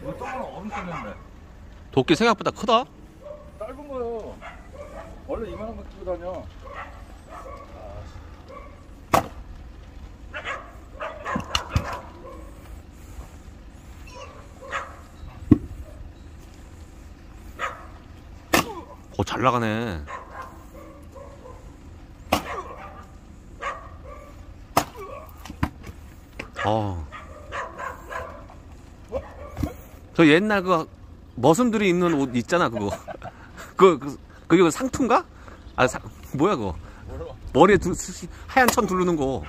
이거 조금은 엄청 냈네. 도끼 생각보다 크다. 짧은 거요. 원래 이만한 거 끼고 다녀. 오, 잘 나가네. 저 옛날 그 머슴들이 입는 옷 있잖아, 그거. 그게 상투인가? 아, 뭐야, 그거. 머리에 하얀 천 두르는 거.